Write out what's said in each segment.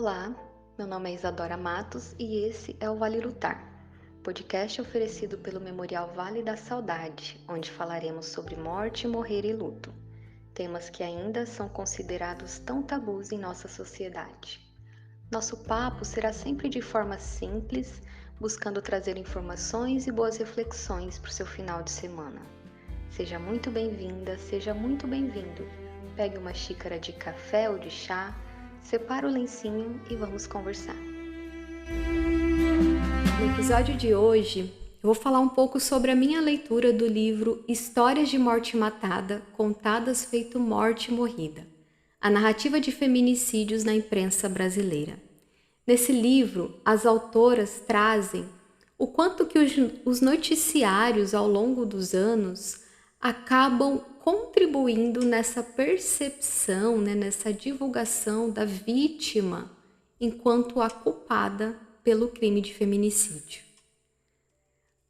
Olá, meu nome é Isadora Matos e esse é o Vale Lutar, podcast oferecido pelo Memorial Vale da Saudade, onde falaremos sobre morte, morrer e luto, temas que ainda são considerados tão tabus em nossa sociedade. Nosso papo será sempre de forma simples, buscando trazer informações e boas reflexões para o seu final de semana. Seja muito bem-vinda, seja muito bem-vindo. Pegue uma xícara de café ou de chá, separa o lencinho e vamos conversar. No episódio de hoje, eu vou falar um pouco sobre a minha leitura do livro Histórias de Morte Matada, Contadas Feito Morte Morrida, a narrativa de feminicídios na imprensa brasileira. Nesse livro, as autoras trazem o quanto que os noticiários ao longo dos anos acabam contribuindo nessa percepção, nessa divulgação da vítima enquanto a culpada pelo crime de feminicídio.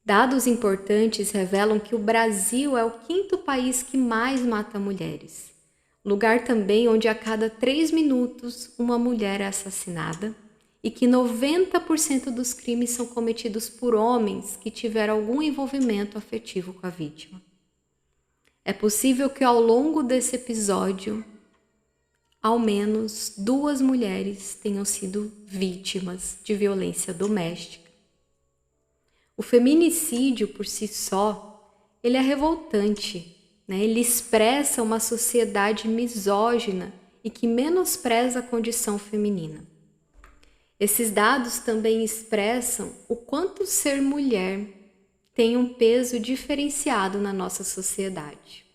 Dados importantes revelam que o Brasil é o 5º país que mais mata mulheres. Lugar também onde a cada 3 minutos uma mulher é assassinada e que 90% dos crimes são cometidos por homens que tiveram algum envolvimento afetivo com a vítima. É possível que ao longo desse episódio, ao menos 2 mulheres tenham sido vítimas de violência doméstica. O feminicídio, por si só, ele é revoltante, Ele expressa uma sociedade misógina e que menospreza a condição feminina. Esses dados também expressam o quanto ser mulher tem um peso diferenciado na nossa sociedade.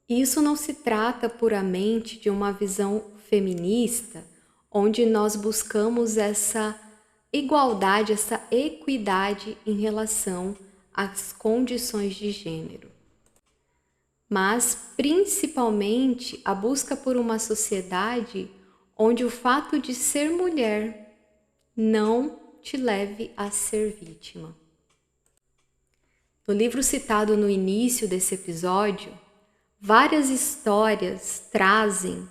E isso não se trata puramente de uma visão feminista, onde nós buscamos essa igualdade, essa equidade em relação às condições de gênero. Mas, principalmente, a busca por uma sociedade onde o fato de ser mulher não te leve a ser vítima. No livro citado no início desse episódio, várias histórias trazem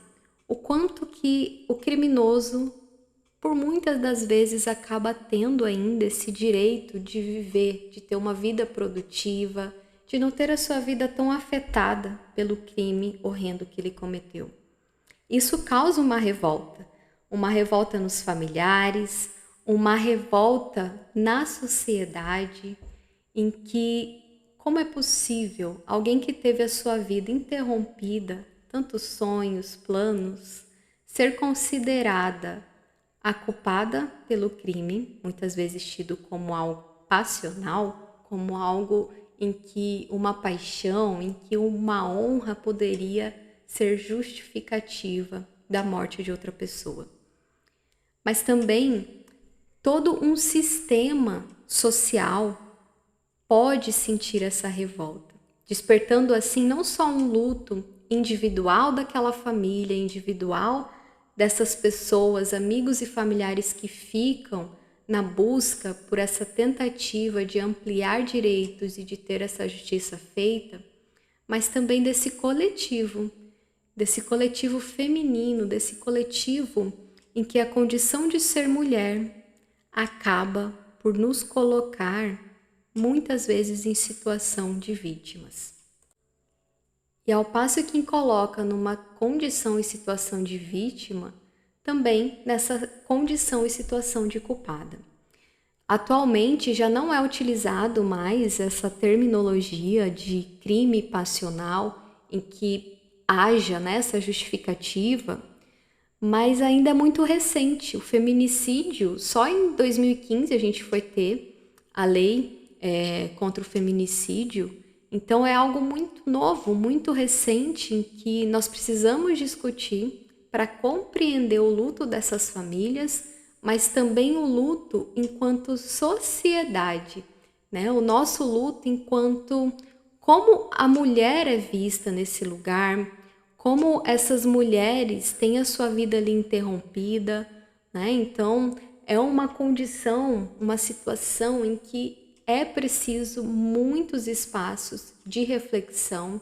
o quanto que o criminoso, por muitas das vezes, acaba tendo ainda esse direito de viver, de ter uma vida produtiva, de não ter a sua vida tão afetada pelo crime horrendo que ele cometeu. Isso causa uma revolta nos familiares, uma revolta na sociedade, em que como é possível alguém que teve a sua vida interrompida, tantos sonhos, planos, ser considerada a culpada pelo crime, muitas vezes tido como algo passional, como algo em que uma paixão, em que uma honra poderia ser justificativa da morte de outra pessoa. Mas também todo um sistema social pode sentir essa revolta, despertando assim não só um luto individual daquela família, individual dessas pessoas, amigos e familiares que ficam na busca por essa tentativa de ampliar direitos e de ter essa justiça feita, mas também desse coletivo feminino, desse coletivo em que a condição de ser mulher acaba por nos colocar muitas vezes em situação de vítimas. E ao passo que coloca numa condição e situação de vítima, também nessa condição e situação de culpada. Atualmente já não é utilizado mais essa terminologia de crime passional em que haja nessa justificativa, mas ainda é muito recente. O feminicídio, só em 2015 a gente foi ter a lei contra o feminicídio. Então é algo muito novo, muito recente, em que nós precisamos discutir para compreender o luto dessas famílias, mas também o luto enquanto sociedade, O nosso luto enquanto como a mulher é vista nesse lugar, como essas mulheres têm a sua vida ali interrompida, Então é uma condição, uma situação em que é preciso muitos espaços de reflexão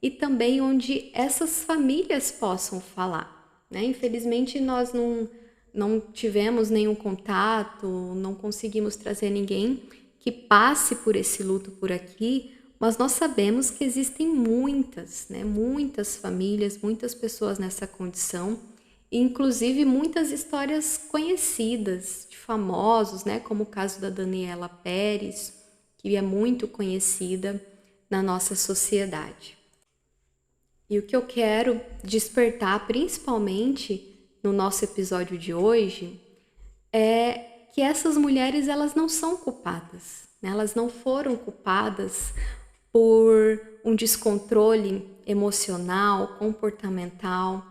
e também onde essas famílias possam falar. Infelizmente, nós não tivemos nenhum contato, não conseguimos trazer ninguém que passe por esse luto por aqui, mas nós sabemos que existem muitas, né? Muitas famílias, muitas pessoas nessa condição, e inclusive muitas histórias conhecidas de famosos, né? Como o caso da Daniela Pérez, que é muito conhecida na nossa sociedade. E o que eu quero despertar, principalmente no nosso episódio de hoje, é que essas mulheres, elas não são culpadas, né? Elas não foram culpadas por um descontrole emocional, comportamental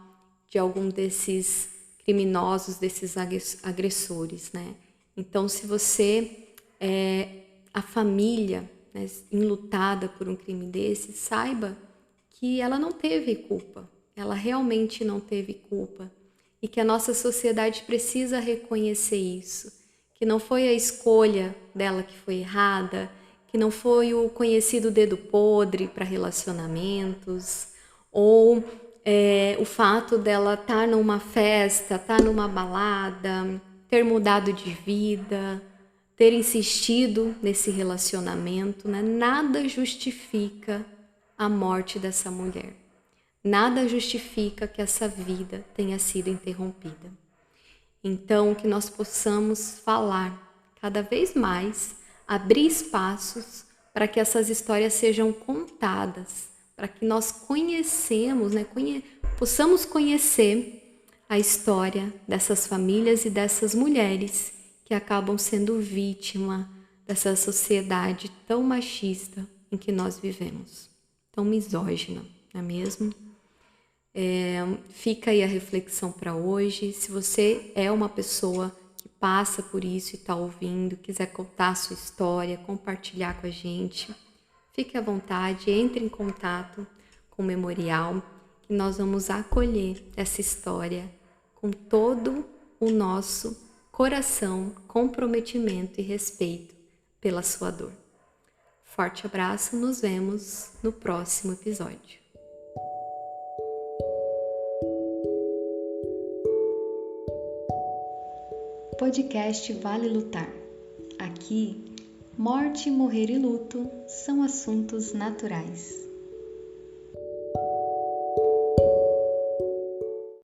de algum desses criminosos, desses agressores, né? Então, se você é a família, né, enlutada por um crime desse, saiba que ela não teve culpa, ela realmente não teve culpa, e que a nossa sociedade precisa reconhecer isso, que não foi a escolha dela que foi errada, que não foi o conhecido dedo podre para relacionamentos, ou o fato dela estar numa festa, estar numa balada, ter mudado de vida, ter insistido nesse relacionamento, né? Nada justifica a morte dessa mulher. Nada justifica que essa vida tenha sido interrompida. Então, que nós possamos falar cada vez mais, abrir espaços para que essas histórias sejam contadas, para que nós possamos conhecer a história dessas famílias e dessas mulheres que acabam sendo vítima dessa sociedade tão machista em que nós vivemos, tão misógina, não é mesmo? Fica aí a reflexão para hoje. Se você é uma pessoa que passa por isso e está ouvindo, quiser contar a sua história, compartilhar com a gente, fique à vontade, entre em contato com o Memorial, que nós vamos acolher essa história com todo o nosso coração, comprometimento e respeito pela sua dor. Forte abraço, nos vemos no próximo episódio. Podcast Vale Lutar. Aqui, morte, morrer e luto são assuntos naturais.